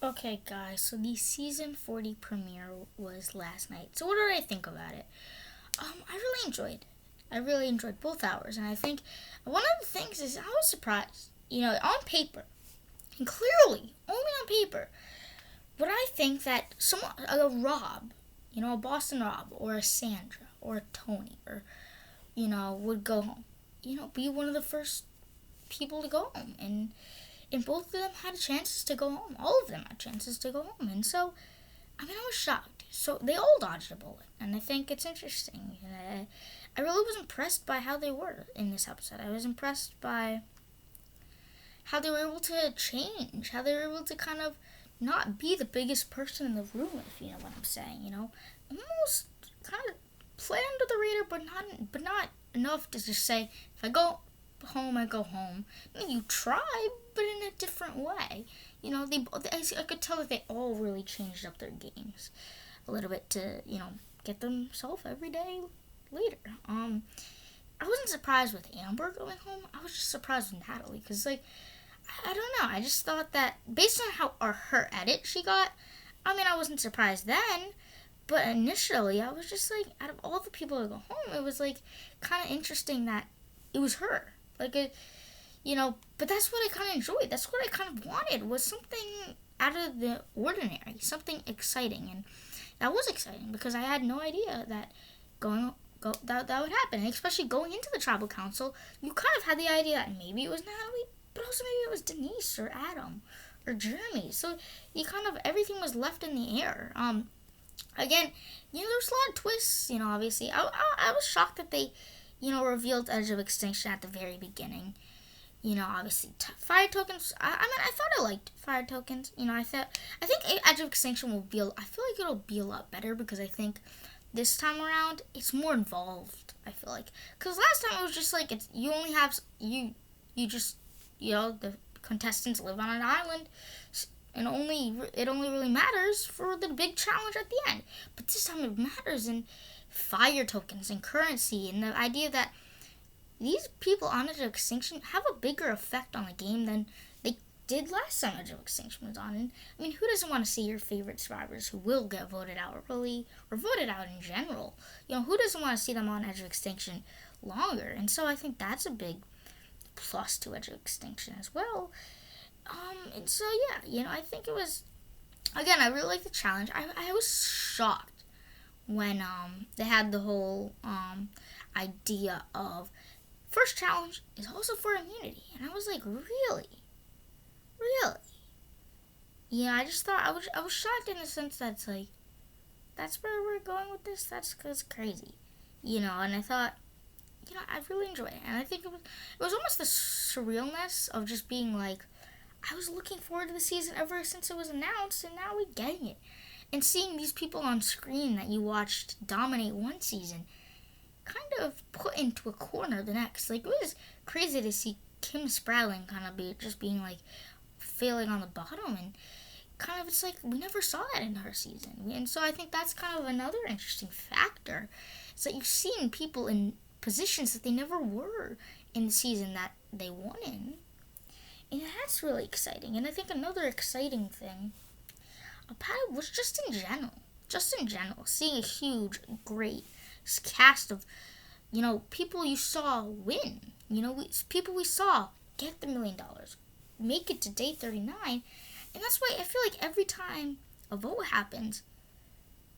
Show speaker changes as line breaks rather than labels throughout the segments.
Okay, guys, so the season 40 premiere was last night. So, what did I think about it? I really enjoyed it. I really enjoyed both hours, and I think one of the things is I was surprised. On paper, and clearly, only on paper, but I think that someone, a Rob, a Boston Rob, or a Sandra, or a Tony, or, would go home. Be one of the first people to go home. And both of them had chances to go home. All of them had chances to go home. And so, I was shocked. So they all dodged a bullet, and I think it's interesting. I really was impressed by how they were in this episode. I was impressed by how they were able to change, how they were able to kind of not be the biggest person in the room, if you know what I'm saying. Almost kind of play under the radar, but not enough to just say, if I go home, I go home. You try, but in a different way. I could tell that they all really changed up their games a little bit to, get themselves every day later. I wasn't surprised with Amber going home. I was just surprised with Natalie because, I don't know. I just thought that based on her edit she got, I wasn't surprised then. But initially, I was just out of all the people that go home, it was kind of interesting that it was her. But that's what I kind of enjoyed. That's what I kind of wanted, was something out of the ordinary, something exciting. And that was exciting because I had no idea that that would happen. And especially going into the tribal council, you kind of had the idea that maybe it was Natalie, but also maybe it was Denise or Adam or Jeremy. So you kind of, everything was left in the air. Again, there was a lot of twists, obviously. I was shocked that they, revealed Edge of Extinction at the very beginning. Obviously, fire tokens. I thought I liked fire tokens. I think Edge of Extinction will be. I feel like it'll be a lot better because I think this time around it's more involved. I feel like because last time it was just it's you only have you just the contestants live on an island, and it only really matters for the big challenge at the end. But this time it matters in fire tokens and currency and the idea that these people on Edge of Extinction have a bigger effect on the game than they did last time Edge of Extinction was on. And who doesn't want to see your favorite survivors who will get voted out early or voted out in general? Who doesn't want to see them on Edge of Extinction longer? And so I think that's a big plus to Edge of Extinction as well. And so yeah, I think it was, again, I really like the challenge. I was shocked when they had the whole idea of first challenge is also for immunity. And I was like, really? Really? Yeah, I just thought, I was shocked in the sense that it's that's where we're going with this? That's crazy. And I thought, I really enjoyed it. And I think it was almost the surrealness of just being I was looking forward to the season ever since it was announced, and now we're getting it. And seeing these people on screen that you watched dominate one season kind of put into a corner the next. It was crazy to see Kim Spradling kind of being failing on the bottom, and kind of it's we never saw that in her season. And so I think that's kind of another interesting factor. It's you've seen people in positions that they never were in the season that they won in. And that's really exciting. And I think another exciting thing about it was just in general, seeing a huge, great cast of, people you saw win. People we saw get the $1 million, make it to day 39. And that's why I feel every time a vote happens,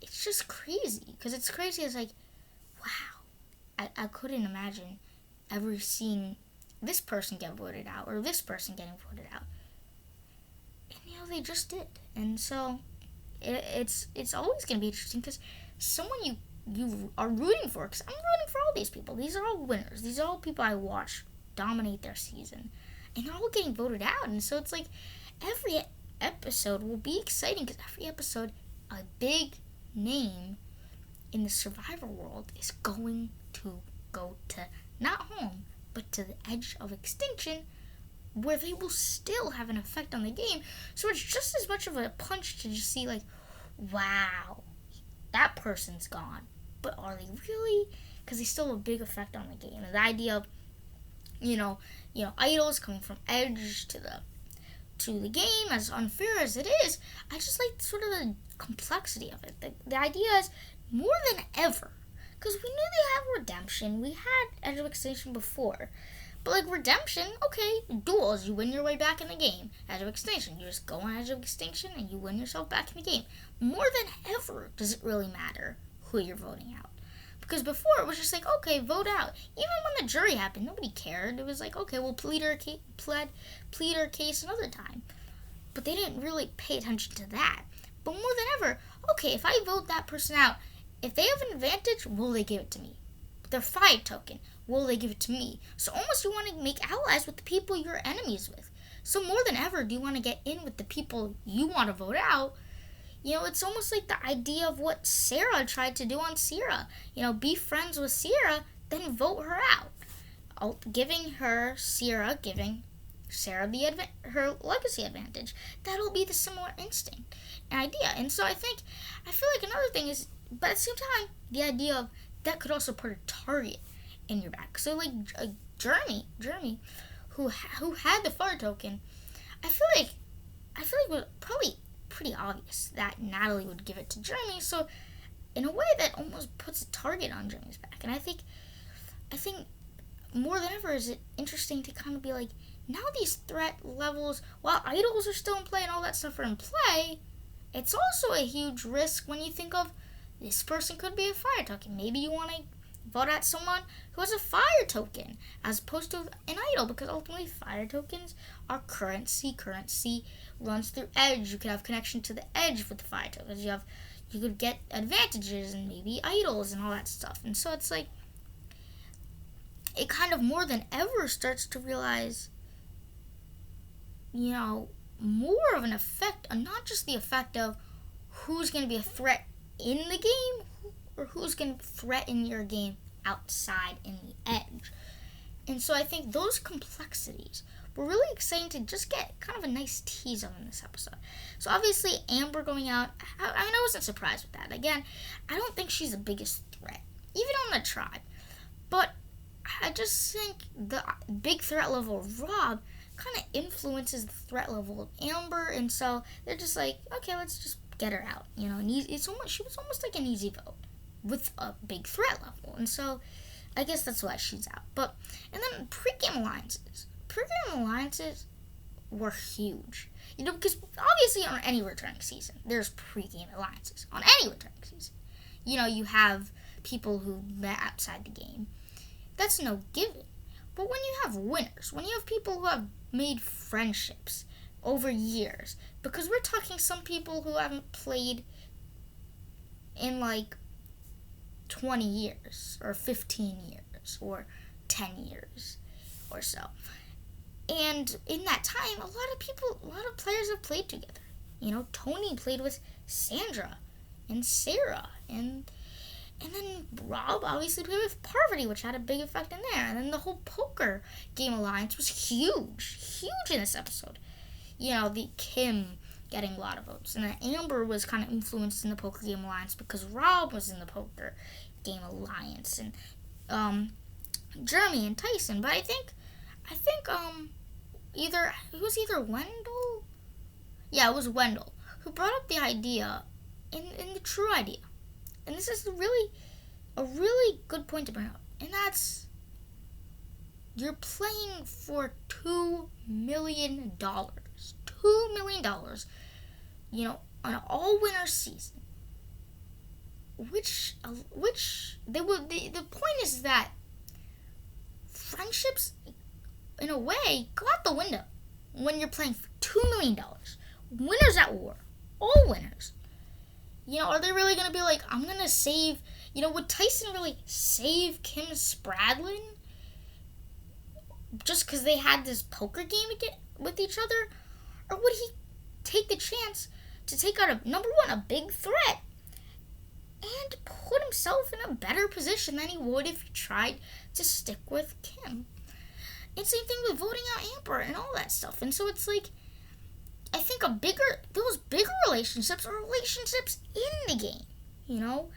it's just crazy. Because it's crazy. It's wow. I couldn't imagine ever seeing this person get voted out or this person getting voted out. And they just did. And so it's always going to be interesting because someone you are rooting for, because I'm rooting for all these people. These are all winners. These are all people I watch dominate their season. And they're all getting voted out. And so it's every episode will be exciting because every episode, a big name in the Survivor world is going to go to not home, but to the Edge of Extinction, where they will still have an effect on the game. So it's just as much of a punch to just see wow, that person's gone. But are they really? Because they still have a big effect on the game. And the idea of, idols coming from Edge to the to the game, as unfair as it is, I just like sort of the complexity of it. The idea is more than ever, because we knew they had redemption. We had Edge of Extinction before. But like redemption, okay, duels, you win your way back in the game. Edge of Extinction, you just go on Edge of Extinction and you win yourself back in the game. More than ever does it really matter who you're voting out. Because before it was just like, okay, vote out. Even when the jury happened, nobody cared. It was like, okay, we'll plead our case another time. But they didn't really pay attention to that. But more than ever, okay, if I vote that person out, if they have an advantage, will they give it to me? Their fire token, will they give it to me? So almost you want to make allies with the people you're enemies with. So more than ever, do you want to get in with the people you want to vote out? You know, it's almost like the idea of what Sarah tried to do on Sierra. You know, be friends with Sierra, then vote her out. Giving Sarah her legacy advantage. That'll be the similar instinct and idea. And so I feel like another thing is, but at the same time, the idea of that could also put a target in your back. So like Jeremy, who had the fire token, I feel like it was probably pretty obvious that Natalie would give it to Jeremy. So in a way, that almost puts a target on Jeremy's back. And I think more than ever is it interesting to kind of be like, now these threat levels, while idols are still in play and all that stuff are in play, it's also a huge risk when you think of this person could be a fire token. Maybe you want to vote out someone who has a fire token as opposed to an idol, because ultimately fire tokens are currency. Currency runs through Edge. You could have connection to the Edge with the fire tokens. You could get advantages and maybe idols and all that stuff. And so it's like, it kind of more than ever starts to realize, you know, more of an effect, not just the effect of who's going to be a threat in the game or who's going to threaten your game outside in the Edge. And so I think those complexities were really exciting to just get kind of a nice tease of in this episode. So obviously Amber going out, I wasn't surprised with that. Again, I don't think she's the biggest threat, even on the tribe. But I just think the big threat level of Rob kind of influences the threat level of Amber, and so they're just like, okay, let's just get her out. You know, and she was almost like an easy vote with a big threat level, and so I guess that's why she's out. And then pregame alliances were huge. You know, because obviously on any returning season, there's pregame alliances. On any returning season. You know, you have people who met outside the game. That's no given. But when you have winners, when you have people who have made friendships over years, because we're talking some people who haven't played in like 20 years, or 15 years, or 10 years, or so. And in that time, a lot of players have played together. You know, Tony played with Sandra and Sarah, and then Rob obviously played with Parvati, which had a big effect in there. And then the whole poker game alliance was huge in this episode. You know, the Kim getting a lot of votes. And then Amber was kind of influenced in the poker game alliance because Rob was in the poker game alliance. And Jeremy and Tyson. But I think it was either Wendell? Yeah, it was Wendell who brought up the idea, in the true idea. And this is a really good point to bring up. And that's, you're playing for $2 million. $2 million, you know, on an all-winner season. The point is that friendships, in a way, go out the window when you're playing for $2 million. Winners at war. All winners. You know, are they really going to be like, I'm going to save, you know, would Tyson really save Kim Spradlin just because they had this poker game with each other? Or would he take the chance to take out number one, a big threat, and put himself in a better position than he would if he tried to stick with Kim? And same thing with voting out Amber and all that stuff. And so it's like, I think those bigger relationships are relationships in the game, you know,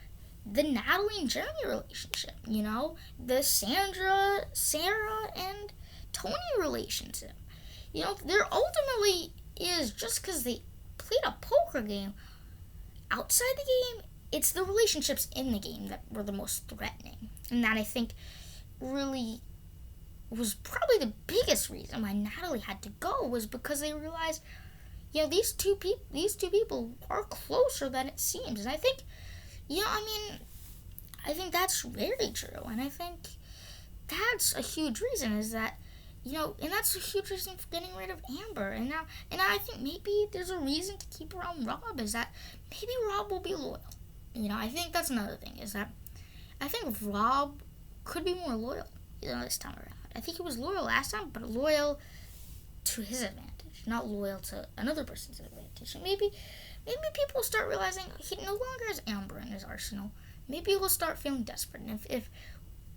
the Natalie and Jeremy relationship, you know, the Sarah, and Tony relationship, you know, they're ultimately is just because they played a poker game outside the game, it's the relationships in the game that were the most threatening. And that I think really was probably the biggest reason why Natalie had to go, was because they realized, these two people are closer than it seems. And I think, I think that's very true. And I think that's a huge reason, is that, and that's a huge reason for getting rid of Amber. And I think maybe there's a reason to keep around Rob, is that maybe Rob will be loyal. I think that's another thing, is that I think Rob could be more loyal, this time around. I think he was loyal last time, but loyal to his advantage, not loyal to another person's advantage. And maybe people will start realizing he no longer has Amber in his arsenal. Maybe he'll start feeling desperate. And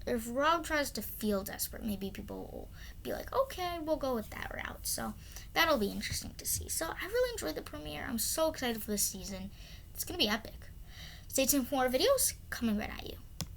if Rob tries to feel desperate, maybe people will be like, okay, we'll go with that route. So that'll be interesting to see. So I really enjoyed the premiere. I'm so excited for this season. It's going to be epic. Stay tuned for more videos coming right at you.